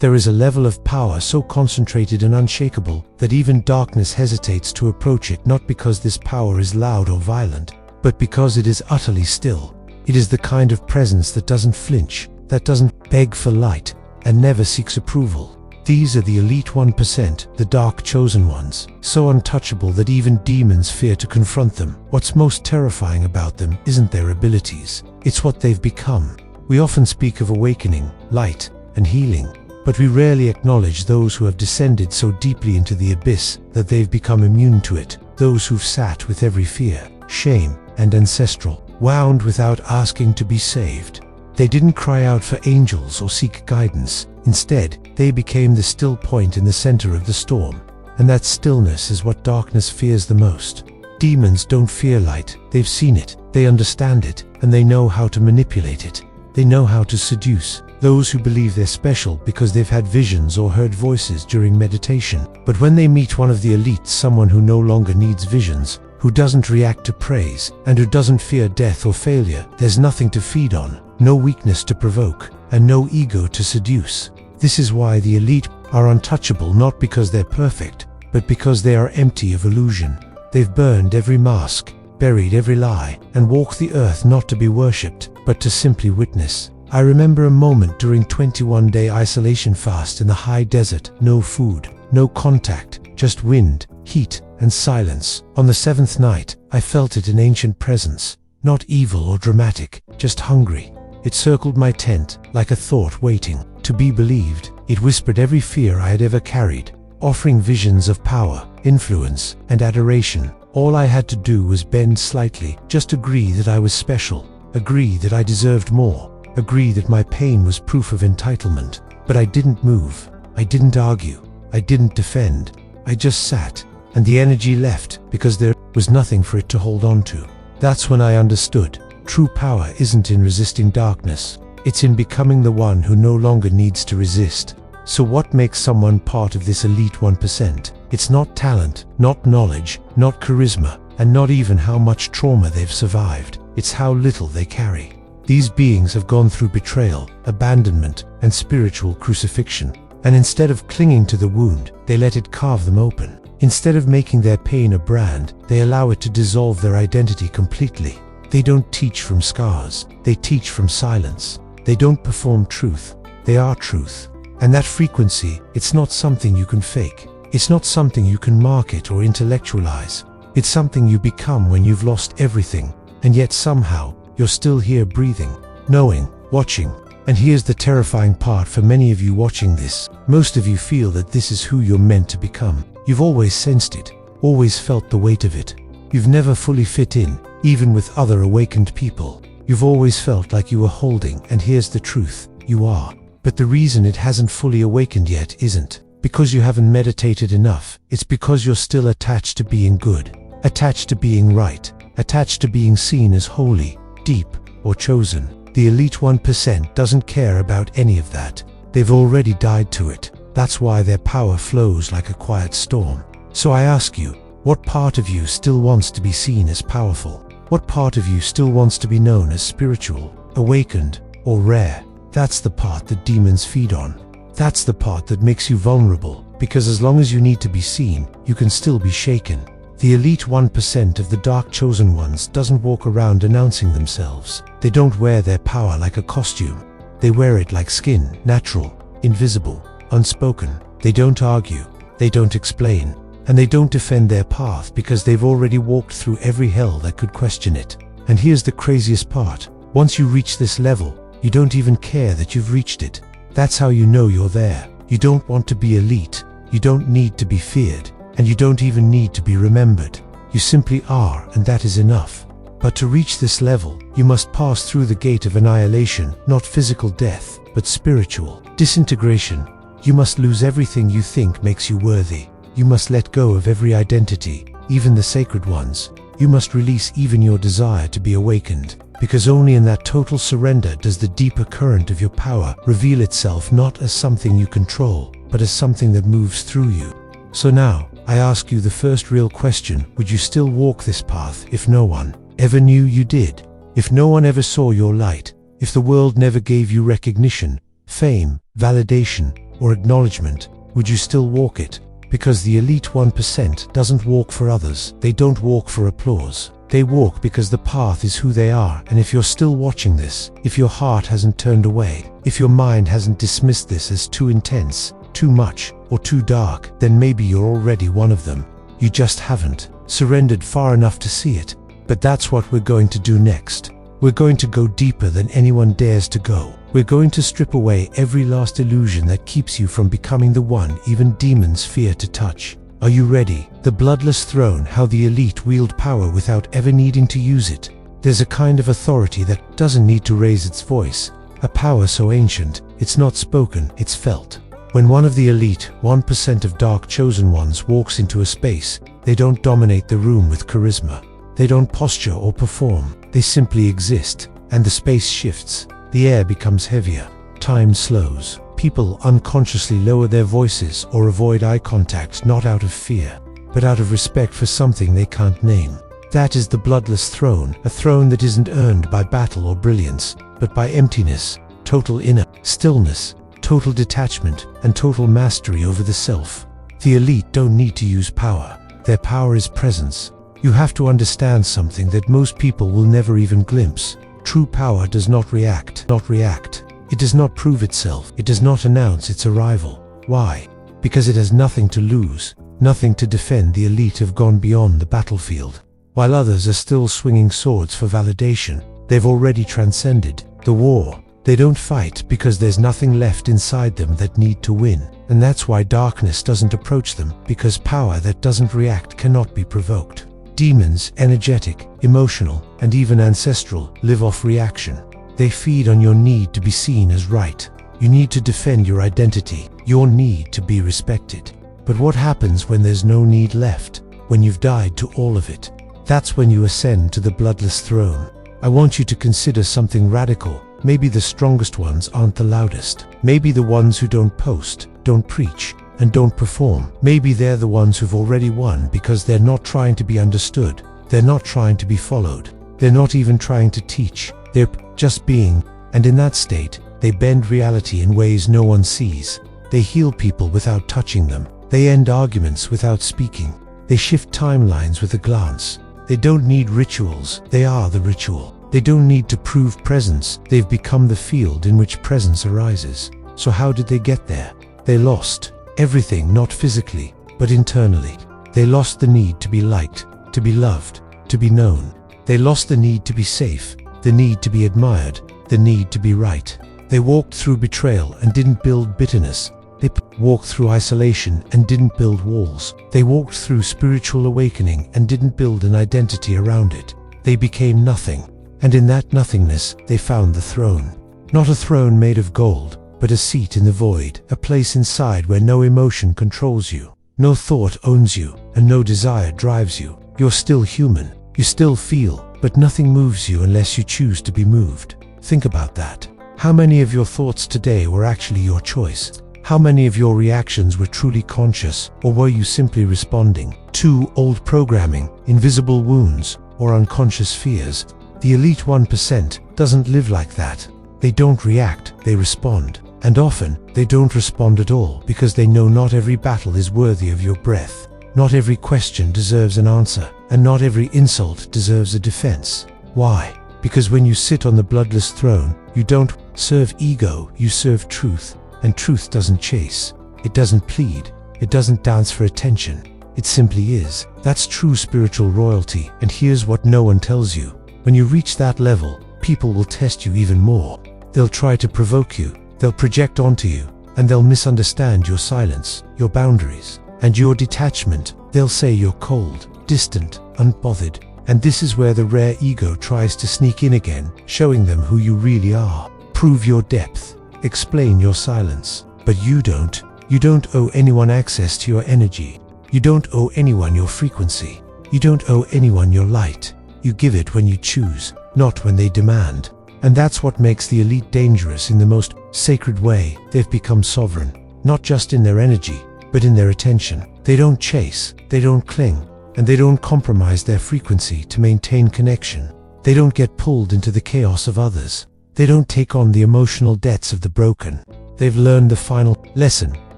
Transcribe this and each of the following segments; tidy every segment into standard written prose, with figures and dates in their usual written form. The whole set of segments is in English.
There is a level of power so concentrated and unshakable that even darkness hesitates to approach it, not because this power is loud or violent, but because it is utterly still. It is the kind of presence that doesn't flinch, that doesn't beg for light, and never seeks approval. These are the elite 1%, the dark chosen ones, so untouchable that even demons fear to confront them. What's most terrifying about them isn't their abilities, it's what they've become. We often speak of awakening, light, and healing, but we rarely acknowledge those who have descended so deeply into the abyss that they've become immune to it, those who've sat with every fear, shame, and ancestral wound without asking to be saved. They didn't cry out for angels or seek guidance. Instead, they became the still point in the center of the storm. And that stillness is what darkness fears the most. Demons don't fear light, they've seen it, they understand it, and they know how to manipulate it. They know how to seduce those who believe they're special because they've had visions or heard voices during meditation. But when they meet one of the elites, someone who no longer needs visions, who doesn't react to praise, and who doesn't fear death or failure, there's nothing to feed on, no weakness to provoke, and no ego to seduce. This is why the elite are untouchable, not because they're perfect, but because they are empty of illusion. They've burned every mask, buried every lie, and walked the earth not to be worshipped, but to simply witness. I remember a moment during 21-day isolation fast in the high desert, no food, no contact, just wind, heat, and silence. On the 7th night, I felt it, an ancient presence, not evil or dramatic, just hungry. It circled my tent like a thought waiting to be believed. It whispered every fear I had ever carried, offering visions of power, influence, and adoration. All I had to do was bend slightly, just agree that I was special, agree that I deserved more, agree that my pain was proof of entitlement. But I didn't move, I didn't argue, I didn't defend. I just sat, and the energy left because there was nothing for it to hold on to. That's when I understood. True power isn't in resisting darkness, it's in becoming the one who no longer needs to resist. So what makes someone part of this elite 1%? It's not talent, not knowledge, not charisma, and not even how much trauma they've survived. It's how little they carry. These beings have gone through betrayal, abandonment, and spiritual crucifixion. And instead of clinging to the wound, they let it carve them open. Instead of making their pain a brand, they allow it to dissolve their identity completely. They don't teach from scars, they teach from silence. They don't perform truth, they are truth. And that frequency, it's not something you can fake. It's not something you can market or intellectualize. It's something you become when you've lost everything, and yet somehow, you're still here breathing, knowing, watching. And here's the terrifying part for many of you watching this. Most of you feel that this is who you're meant to become. You've always sensed it, always felt the weight of it. You've never fully fit in, even with other awakened people. You've always felt like you were holding, and here's the truth, you are. But the reason it hasn't fully awakened yet isn't because you haven't meditated enough. It's because you're still attached to being good, attached to being right, attached to being seen as holy, deep, or chosen. The elite 1% doesn't care about any of that. They've already died to it. That's why their power flows like a quiet storm. So I ask you, what part of you still wants to be seen as powerful? What part of you still wants to be known as spiritual, awakened, or rare? That's the part that demons feed on. That's the part that makes you vulnerable, because as long as you need to be seen, you can still be shaken. The elite 1% of the dark chosen ones doesn't walk around announcing themselves. They don't wear their power like a costume. They wear it like skin, natural, invisible, unspoken. They don't argue, they don't explain, and they don't defend their path because they've already walked through every hell that could question it. And here's the craziest part. Once you reach this level, you don't even care that you've reached it. That's how you know you're there. You don't want to be elite. You don't need to be feared. And you don't even need to be remembered. You simply are, and that is enough. But to reach this level, you must pass through the gate of annihilation, not physical death, but spiritual disintegration. You must lose everything you think makes you worthy. You must let go of every identity, even the sacred ones. You must release even your desire to be awakened, because only in that total surrender does the deeper current of your power reveal itself, not as something you control, but as something that moves through you. So now, I ask you the first real question: would you still walk this path if no one ever knew you did? If no one ever saw your light? If the world never gave you recognition, fame, validation, or acknowledgement, would you still walk it? Because the elite 1% doesn't walk for others. They don't walk for applause. They walk because the path is who they are. And if you're still watching this, if your heart hasn't turned away, if your mind hasn't dismissed this as too intense, too much, or too dark, then maybe you're already one of them. You just haven't surrendered far enough to see it. But that's what we're going to do next. We're going to go deeper than anyone dares to go. We're going to strip away every last illusion that keeps you from becoming the one even demons fear to touch. Are you ready? The bloodless throne, how the elite wield power without ever needing to use it. There's a kind of authority that doesn't need to raise its voice. A power so ancient, it's not spoken, it's felt. When one of the elite 1% of dark chosen ones walks into a space, they don't dominate the room with charisma. They don't posture or perform. They simply exist, and the space shifts. The air becomes heavier. Time slows. People unconsciously lower their voices or avoid eye contact, not out of fear, but out of respect for something they can't name. That is the bloodless throne, a throne that isn't earned by battle or brilliance, but by emptiness, total inner stillness, total detachment, and total mastery over the self. The elite don't need to use power. Their power is presence. You have to understand something that most people will never even glimpse. True power does not react. It does not prove itself. It does not announce its arrival. Why? Because it has nothing to lose, nothing to defend. The elite have gone beyond the battlefield. While others are still swinging swords for validation, they've already transcended the war. They don't fight because there's nothing left inside them that need to win. And that's why darkness doesn't approach them, because power that doesn't react cannot be provoked. Demons, energetic, emotional, and even ancestral, live off reaction. They feed on your need to be seen as right. You need to defend your identity, your need to be respected. But what happens when there's no need left? When you've died to all of it? That's when you ascend to the bloodless throne. I want you to consider something radical. Maybe the strongest ones aren't the loudest. Maybe the ones who don't post, don't preach, and don't perform. Maybe they're the ones who've already won because they're not trying to be understood. They're not trying to be followed. They're not even trying to teach. They're just being. And in that state, they bend reality in ways no one sees. They heal people without touching them. They end arguments without speaking. They shift timelines with a glance. They don't need rituals. They are the ritual. They don't need to prove presence. They've become the field in which presence arises. So how did they get there? They lost everything, not physically, but internally. They lost the need to be liked, to be loved, to be known. They lost the need to be safe, the need to be admired, the need to be right. They walked through betrayal and didn't build bitterness. They walked through isolation and didn't build walls. They walked through spiritual awakening and didn't build an identity around it. They became nothing. And in that nothingness, they found the throne. Not a throne made of gold, but a seat in the void, a place inside where no emotion controls you, no thought owns you, and no desire drives you. You're still human. You still feel, but nothing moves you unless you choose to be moved. Think about that. How many of your thoughts today were actually your choice? How many of your reactions were truly conscious, or were you simply responding to old programming, invisible wounds, or unconscious fears? The elite 1% doesn't live like that. They don't react, they respond. And often, they don't respond at all because they know not every battle is worthy of your breath. Not every question deserves an answer, and not every insult deserves a defense. Why? Because when you sit on the bloodless throne, you don't serve ego, you serve truth. And truth doesn't chase. It doesn't plead. It doesn't dance for attention. It simply is. That's true spiritual royalty. And here's what no one tells you. When you reach that level, people will test you even more. They'll try to provoke you, they'll project onto you, and they'll misunderstand your silence, your boundaries, and your detachment. They'll say you're cold, distant, unbothered, and this is where the rare ego tries to sneak in again, showing them who you really are. Prove your depth, explain your silence. But you don't. You don't owe anyone access to your energy. You don't owe anyone your frequency. You don't owe anyone your light. You give it when you choose, not when they demand. And that's what makes the elite dangerous in the most sacred way. They've become sovereign, not just in their energy, but in their attention. They don't chase, they don't cling, and they don't compromise their frequency to maintain connection. They don't get pulled into the chaos of others. They don't take on the emotional debts of the broken. They've learned the final lesson.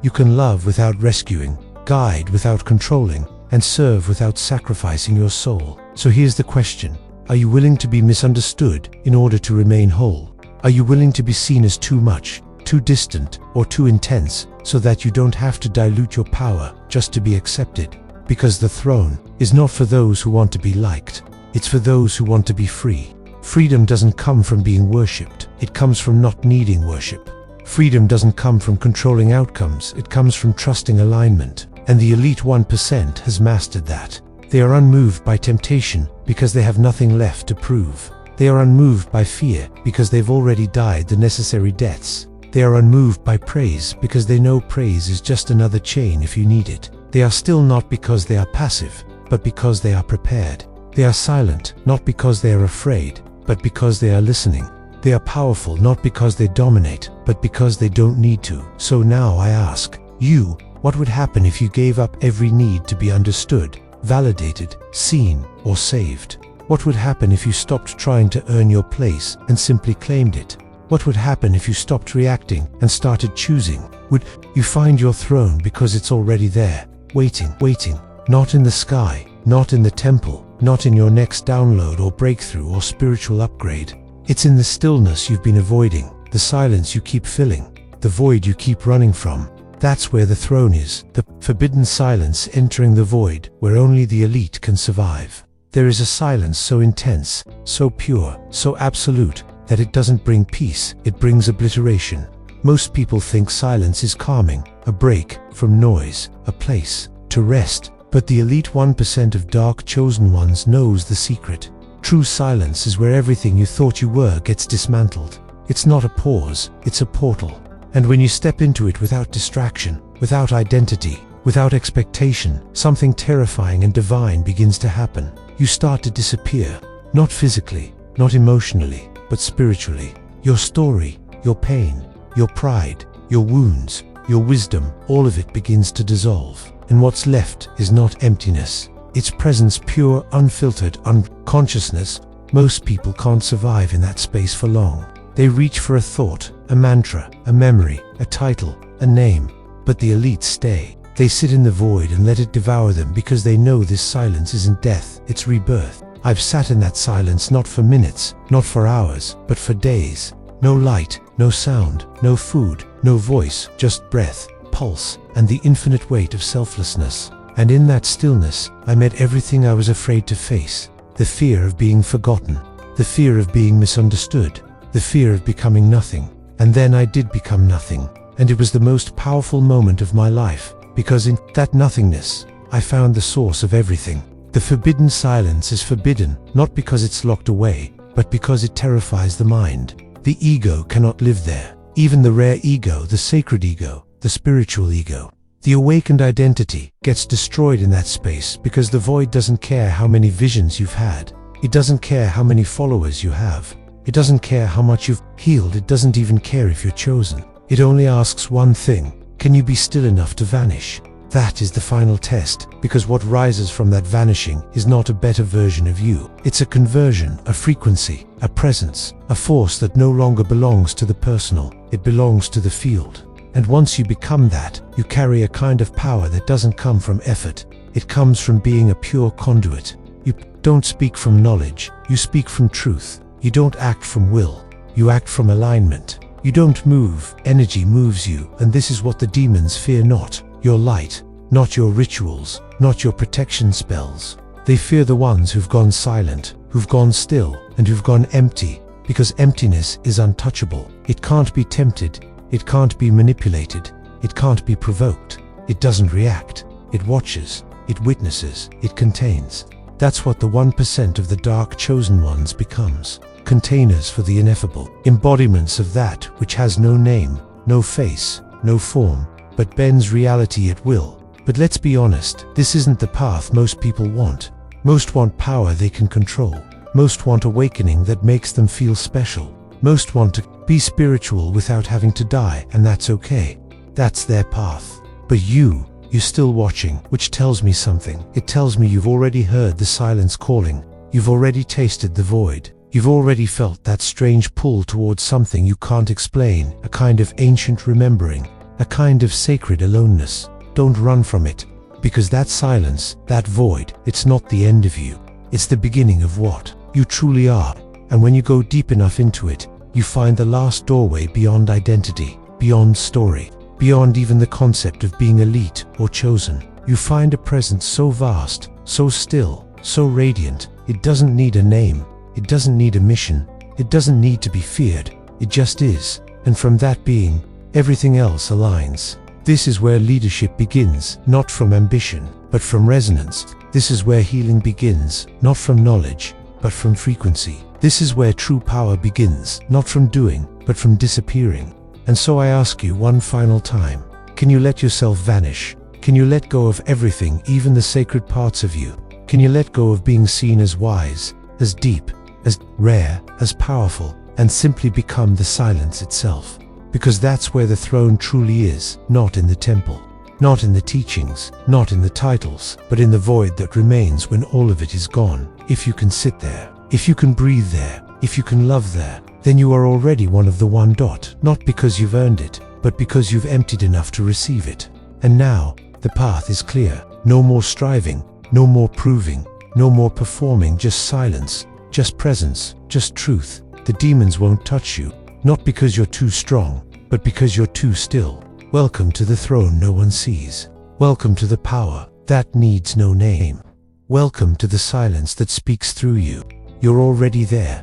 You can love without rescuing, guide without controlling, and serve without sacrificing your soul. So here's the question. Are you willing to be misunderstood in order to remain whole? Are you willing to be seen as too much, too distant, or too intense, so that you don't have to dilute your power just to be accepted? Because the throne is not for those who want to be liked. It's for those who want to be free. Freedom doesn't come from being worshipped. It comes from not needing worship. Freedom doesn't come from controlling outcomes. It comes from trusting alignment. And the elite 1% has mastered that. They are unmoved by temptation because they have nothing left to prove. They are unmoved by fear because they've already died the necessary deaths. They are unmoved by praise because they know praise is just another chain if you need it. They are still not because they are passive, but because they are prepared. They are silent, not because they are afraid, but because they are listening. They are powerful not because they dominate, but because they don't need to. So now I ask you, what would happen if you gave up every need to be understood, validated, seen, or saved? What would happen if you stopped trying to earn your place and simply claimed it? What would happen if you stopped reacting and started choosing? Would you find your throne because it's already there, waiting, not in the sky, not in the temple, not in your next download or breakthrough or spiritual upgrade? It's in the stillness you've been avoiding, the silence you keep filling, the void you keep running from. That's where the throne is, the forbidden silence entering the void where only the elite can survive. There is a silence so intense, so pure, so absolute, that it doesn't bring peace, it brings obliteration. Most people think silence is calming, a break from noise, a place to rest. But the elite 1% of dark chosen ones knows the secret. True silence is where everything you thought you were gets dismantled. It's not a pause, it's a portal. And when you step into it without distraction, without identity, without expectation, something terrifying and divine begins to happen. You start to disappear, not physically, not emotionally, but spiritually. Your story, your pain, your pride, your wounds, your wisdom, all of it begins to dissolve. And what's left is not emptiness. It's presence, pure, unfiltered, unconsciousness. Most people can't survive in that space for long. They reach for a thought, a mantra, a memory, a title, a name. But the elites stay. They sit in the void and let it devour them because they know this silence isn't death, it's rebirth. I've sat in that silence not for minutes, not for hours, but for days. No light, no sound, no food, no voice, just breath, pulse, and the infinite weight of selflessness. And in that stillness, I met everything I was afraid to face. The fear of being forgotten, the fear of being misunderstood, the fear of becoming nothing. And then I did become nothing. And it was the most powerful moment of my life, because in that nothingness, I found the source of everything. The forbidden silence is forbidden, not because it's locked away, but because it terrifies the mind. The ego cannot live there. Even the rare ego, the sacred ego, the spiritual ego. The awakened identity gets destroyed in that space because the void doesn't care how many visions you've had. It doesn't care how many followers you have. It doesn't care how much you've healed. It doesn't even care if you're chosen. It only asks one thing: can you be still enough to vanish? That is the final test, because what rises from that vanishing is not a better version of you. It's a conversion, a frequency, a presence, a force that no longer belongs to the personal. It belongs to the field. And once you become that, you carry a kind of power that doesn't come from effort. It comes from being a pure conduit. You don't speak from knowledge, you speak from truth. You don't act from will, you act from alignment. You don't move, energy moves you, and this is what the demons fear not. Your light, not your rituals, not your protection spells. They fear the ones who've gone silent, who've gone still, and who've gone empty, because emptiness is untouchable. It can't be tempted, it can't be manipulated, it can't be provoked. It doesn't react, it watches, it witnesses, it contains. That's what the 1% of the dark chosen ones becomes. Containers for the ineffable, embodiments of that which has no name, no face, no form, but bends reality at will. But let's be honest, this isn't the path most people want. Most want power they can control. Most want awakening that makes them feel special. Most want to be spiritual without having to die, and that's okay. That's their path. But you're still watching, which tells me something. It tells me you've already heard the silence calling. You've already tasted the void. You've already felt that strange pull towards something you can't explain, a kind of ancient remembering, a kind of sacred aloneness. Don't run from it, because that silence, that void, it's not the end of you. It's the beginning of what you truly are. And when you go deep enough into it, you find the last doorway beyond identity, beyond story, beyond even the concept of being elite or chosen. You find a presence so vast, so still, so radiant. It doesn't need a name. It doesn't need a mission. It doesn't need to be feared. It just is. And from that being, everything else aligns. This is where leadership begins, not from ambition, but from resonance. This is where healing begins, not from knowledge, but from frequency. This is where true power begins, not from doing, but from disappearing. And so I ask you one final time, can you let yourself vanish? Can you let go of everything, even the sacred parts of you? Can you let go of being seen as wise, as deep, as rare, as powerful, and simply become the silence itself? Because that's where the throne truly is, not in the temple, not in the teachings, not in the titles, but in the void that remains when all of it is gone. If you can sit there, if you can breathe there, if you can love there, then you are already one of the one dot, not because you've earned it, but because you've emptied enough to receive it. And now, the path is clear. No more striving, no more proving, no more performing, just silence, just presence, just truth. The demons won't touch you, not because you're too strong, but because you're too still. Welcome to the throne no one sees. Welcome to the power that needs no name. Welcome to the silence that speaks through you. You're already there.